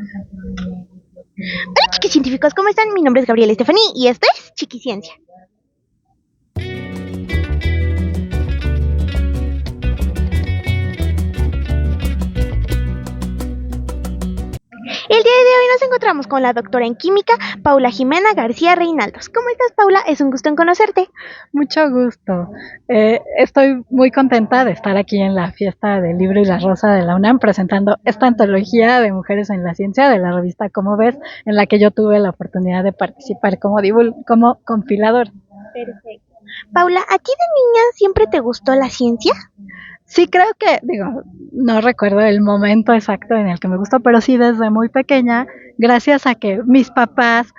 Hola chiquis científicos, ¿cómo están? Mi nombre es Gabriela Estefaní y esto es Chiquiciencia. El día de hoy nos encontramos con la doctora en química, Paula Jimena García Reinaldos. ¿Cómo estás, Paula? Es un gusto en conocerte. Mucho gusto. Estoy muy contenta de estar aquí en la fiesta del libro y la rosa de la UNAM presentando esta antología de mujeres en la ciencia de la revista Como Ves, en la que yo tuve la oportunidad de participar como compilador. Perfecto. Paula, ¿a ti de niña siempre te gustó la ciencia? Sí, creo que, no recuerdo el momento exacto en el que me gustó, pero sí desde muy pequeña, gracias a que mis papás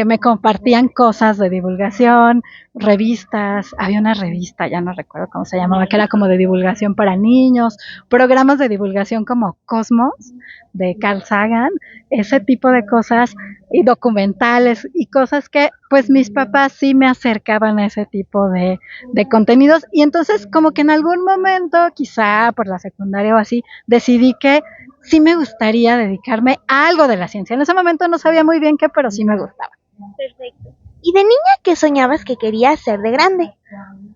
me compartían cosas de divulgación, revistas, había una revista, ya no recuerdo cómo se llamaba, que era como de divulgación para niños, programas de divulgación como Cosmos, de Carl Sagan, ese tipo de cosas, y documentales y cosas que pues mis papás sí me acercaban a ese tipo de contenidos, y entonces como que en algún momento, quizá por la secundaria o así, decidí que sí me gustaría dedicarme a algo de la ciencia. En ese momento no sabía muy bien qué, pero sí me gustaba. Perfecto. ¿Y de niña qué soñabas que querías ser de grande?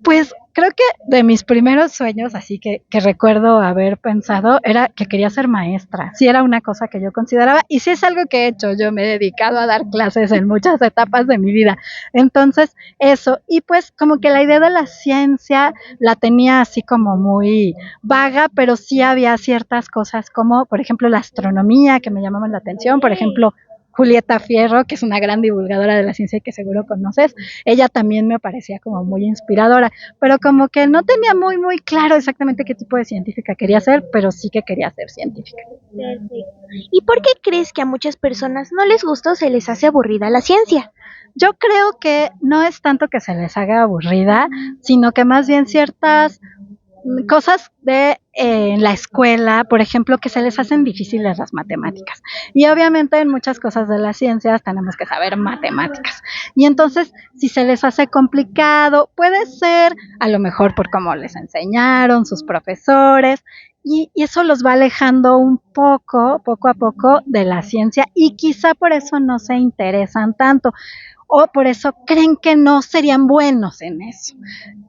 Pues creo que de mis primeros sueños, así que recuerdo haber pensado, era que quería ser maestra. Sí era una cosa que yo consideraba, y sí es algo que he hecho. Yo me he dedicado a dar clases en muchas etapas de mi vida. Entonces, eso. Y pues como que la idea de la ciencia la tenía así como muy vaga, pero sí había ciertas cosas como, por ejemplo, la astronomía que me llamaban la atención. Por ejemplo, Julieta Fierro, que es una gran divulgadora de la ciencia y que seguro conoces, ella también me parecía como muy inspiradora, pero como que no tenía muy claro exactamente qué tipo de científica quería ser, pero sí que quería ser científica. Perfecto. ¿Y por qué crees que a muchas personas no les gusta o se les hace aburrida la ciencia? Yo creo que no es tanto que se les haga aburrida, sino que más bien ciertas cosas de la escuela, por ejemplo, que se les hacen difíciles las matemáticas. Y obviamente en muchas cosas de las ciencias tenemos que saber matemáticas. Y entonces, si se les hace complicado, puede ser a lo mejor por cómo les enseñaron sus profesores, y eso los va alejando un poco a poco de la ciencia, y quizá por eso no se interesan tanto, o por eso creen que no serían buenos en eso.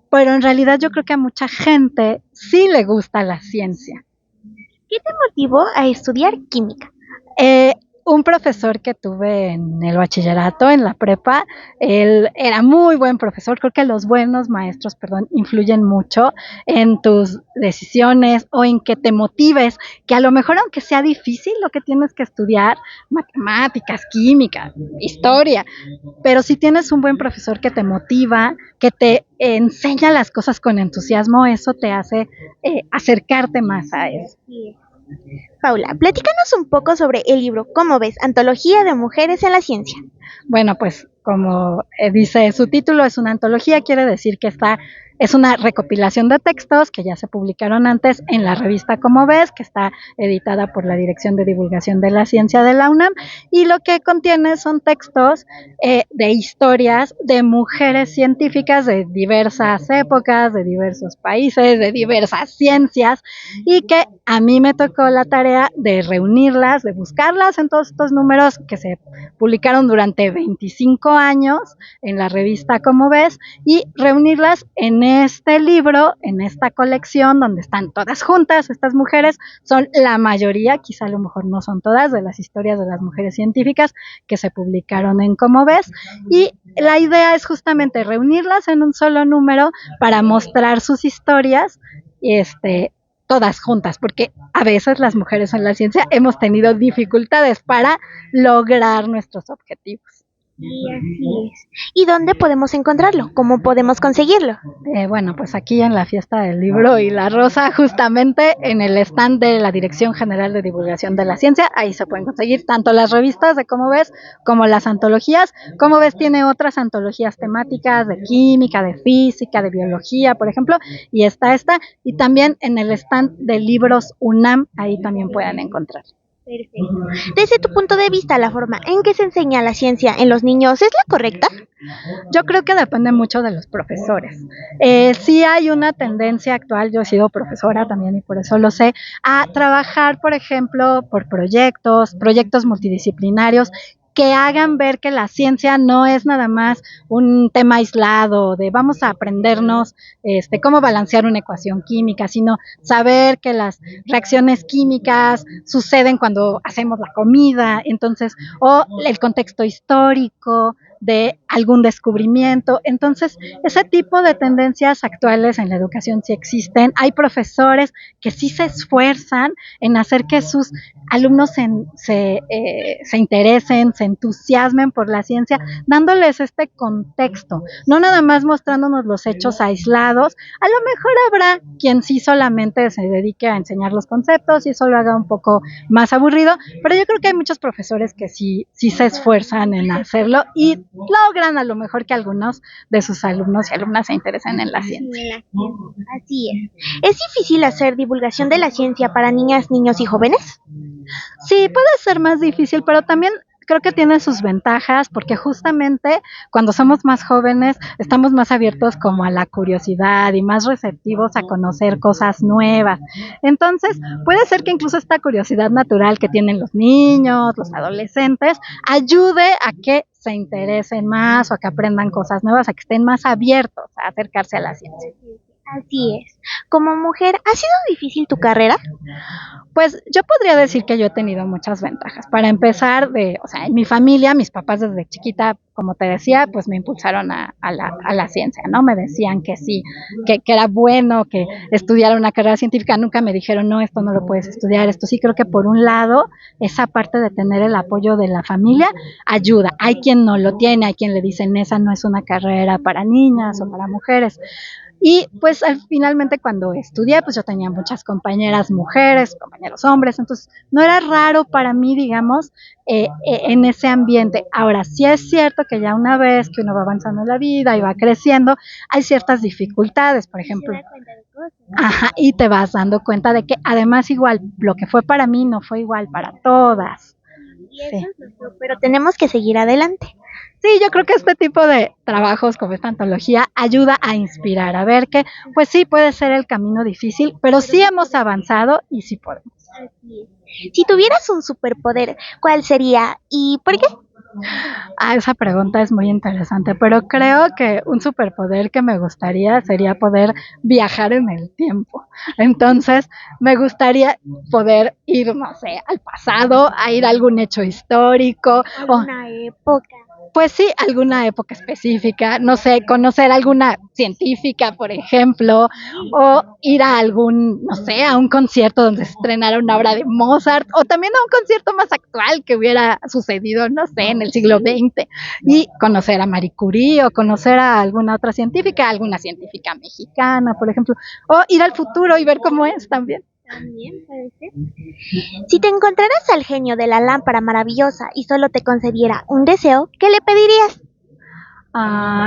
Pero en realidad yo creo que a mucha gente sí le gusta la ciencia. ¿Qué te motivó a estudiar química? Eh, un profesor que tuve en el bachillerato, en la prepa, él era muy buen profesor. Creo que los buenos maestros, influyen mucho en tus decisiones o en que te motives, que a lo mejor aunque sea difícil lo que tienes que estudiar, matemáticas, química, historia, pero si tienes un buen profesor que te motiva, que te enseña las cosas con entusiasmo, eso te hace acercarte más a eso. Paula, platícanos un poco sobre el libro ¿Cómo ves? Antología de mujeres en la ciencia. Bueno, pues como dice su título, es una antología, quiere decir que es una recopilación de textos que ya se publicaron antes en la revista Como Ves, que está editada por la Dirección de Divulgación de la Ciencia de la UNAM, y lo que contiene son textos de historias de mujeres científicas de diversas épocas, de diversos países, de diversas ciencias, y que a mí me tocó la tarea de reunirlas, de buscarlas en todos estos números que se publicaron durante 25 años en la revista Como Ves, y reunirlas en este libro, en esta colección donde están todas juntas. Estas mujeres son la mayoría, quizá a lo mejor no son todas, de las historias de las mujeres científicas que se publicaron en Como Ves, y la idea es justamente reunirlas en un solo número para mostrar sus historias, todas juntas, porque a veces las mujeres en la ciencia hemos tenido dificultades para lograr nuestros objetivos. Y así es. ¿Y dónde podemos encontrarlo? ¿Cómo podemos conseguirlo? Bueno, pues aquí en la fiesta del libro y la rosa, justamente en el stand de la Dirección General de Divulgación de la Ciencia, ahí se pueden conseguir tanto las revistas de Como Ves como las antologías. Como Ves tiene otras antologías temáticas de química, de física, de biología, por ejemplo, y está esta, y también en el stand de libros UNAM, ahí también pueden encontrar. Perfecto. Desde tu punto de vista, la forma en que se enseña la ciencia en los niños es la correcta. Yo creo que depende mucho de los profesores. Sí hay una tendencia actual, yo he sido profesora también y por eso lo sé, a trabajar, por ejemplo, por proyectos multidisciplinarios que hagan ver que la ciencia no es nada más un tema aislado de vamos a aprendernos cómo balancear una ecuación química, sino saber que las reacciones químicas suceden cuando hacemos la comida, entonces, o el contexto histórico de algún descubrimiento. Entonces, ese tipo de tendencias actuales en la educación sí existen. Hay profesores que sí se esfuerzan en hacer que sus alumnos se interesen, se entusiasmen por la ciencia, dándoles este contexto, no nada más mostrándonos los hechos aislados. A lo mejor habrá quien sí solamente se dedique a enseñar los conceptos y eso lo haga un poco más aburrido, pero yo creo que hay muchos profesores que sí se esfuerzan en hacerlo y logran a lo mejor que algunos de sus alumnos y alumnas se interesen en la ciencia. Así es. ¿Es difícil hacer divulgación de la ciencia para niñas, niños y jóvenes? Sí, puede ser más difícil, pero también creo que tiene sus ventajas porque justamente cuando somos más jóvenes estamos más abiertos como a la curiosidad y más receptivos a conocer cosas nuevas. Entonces, puede ser que incluso esta curiosidad natural que tienen los niños, los adolescentes, ayude a que se interesen más o a que aprendan cosas nuevas, a que estén más abiertos a acercarse a la ciencia. Así es. Como mujer, ¿ha sido difícil tu carrera? Pues yo podría decir que yo he tenido muchas ventajas. Para empezar, en mi familia, mis papás desde chiquita, como te decía, pues me impulsaron a la ciencia, ¿no? Me decían que sí, que era bueno que estudiara una carrera científica. Nunca me dijeron, no, esto no lo puedes estudiar, esto sí. Creo que por un lado, esa parte de tener el apoyo de la familia ayuda. Hay quien no lo tiene, hay quien le dicen, esa no es una carrera para niñas o para mujeres. Y pues finalmente cuando estudié, pues yo tenía muchas compañeras mujeres, compañeros hombres, entonces no era raro para mí, digamos, en ese ambiente. Ahora, sí es cierto que ya una vez que uno va avanzando en la vida y va creciendo, hay ciertas dificultades, por ejemplo. Ajá, y te vas dando cuenta de que además igual lo que fue para mí no fue igual para todas. Y eso es nuestro, pero tenemos que seguir adelante. Sí, yo creo que este tipo de trabajos como esta antología ayuda a inspirar, a ver que, pues sí, puede ser el camino difícil, pero sí hemos avanzado y sí podemos. Si tuvieras un superpoder, ¿cuál sería y por qué? Esa pregunta es muy interesante, pero creo que un superpoder que me gustaría sería poder viajar en el tiempo. Entonces, me gustaría poder ir, no sé, al pasado, a ir a algún hecho histórico. Alguna época. Pues sí, alguna época específica, no sé, conocer alguna científica, por ejemplo, o ir a algún, no sé, a un concierto donde se estrenara una obra de Mozart, o también a un concierto más actual que hubiera sucedido, no sé, en el siglo XX, y conocer a Marie Curie, o conocer a alguna otra científica, alguna científica mexicana, por ejemplo, o ir al futuro y ver cómo es también. También puede ser. Si te encontraras al genio de la lámpara maravillosa y solo te concediera un deseo, ¿qué le pedirías?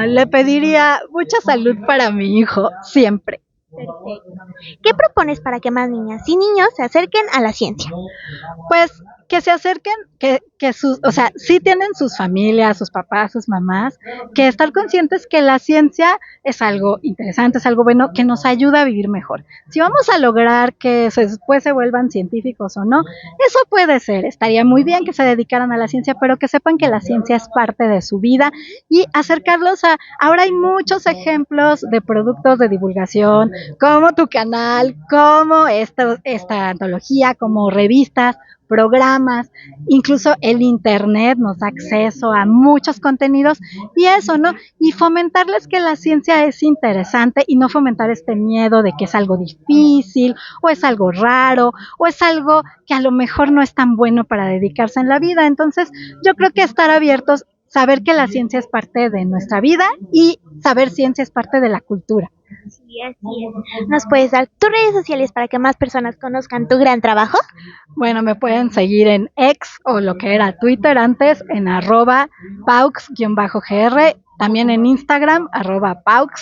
Le pediría mucha salud para mi hijo, siempre. Perfecto. ¿Qué propones para que más niñas y niños se acerquen a la ciencia? Pues que se acerquen, sí tienen sus familias, sus papás, sus mamás, que estar conscientes que la ciencia es algo interesante, es algo bueno, que nos ayuda a vivir mejor. Si vamos a lograr que después se vuelvan científicos o no, eso puede ser, estaría muy bien que se dedicaran a la ciencia, pero que sepan que la ciencia es parte de su vida y acercarlos ahora hay muchos ejemplos de productos de divulgación, como tu canal, como esta antología, como revistas, programas, incluso el internet nos da acceso a muchos contenidos y eso, ¿no? Y fomentarles que la ciencia es interesante y no fomentar este miedo de que es algo difícil o es algo raro o es algo que a lo mejor no es tan bueno para dedicarse en la vida. Entonces, yo creo que estar abiertos, saber que la ciencia es parte de nuestra vida y saber ciencia es parte de la cultura. Sí, así es. ¿Nos puedes dar tus redes sociales para que más personas conozcan tu gran trabajo? Bueno, me pueden seguir en X o lo que era Twitter antes, en @paux_gr. también en Instagram, @paux_gr,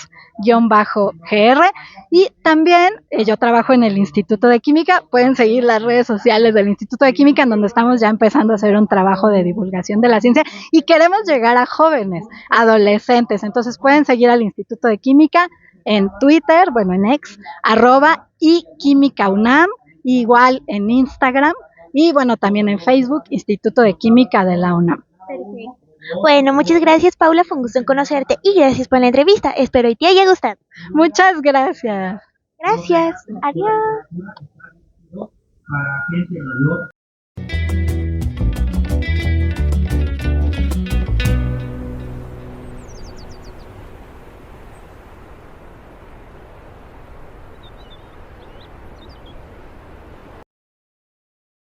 y también yo trabajo en el Instituto de Química. Pueden seguir las redes sociales del Instituto de Química, en donde estamos ya empezando a hacer un trabajo de divulgación de la ciencia y queremos llegar a jóvenes, adolescentes. Entonces pueden seguir al Instituto de Química en Twitter, bueno, en X, @iquímicaunam, igual en Instagram, y bueno, también en Facebook, Instituto de Química de la UNAM. Perfecto. Bueno, muchas gracias, Paula, fue un gusto en conocerte y gracias por la entrevista. Espero que te haya gustado. Muchas gracias. Gracias. Adiós.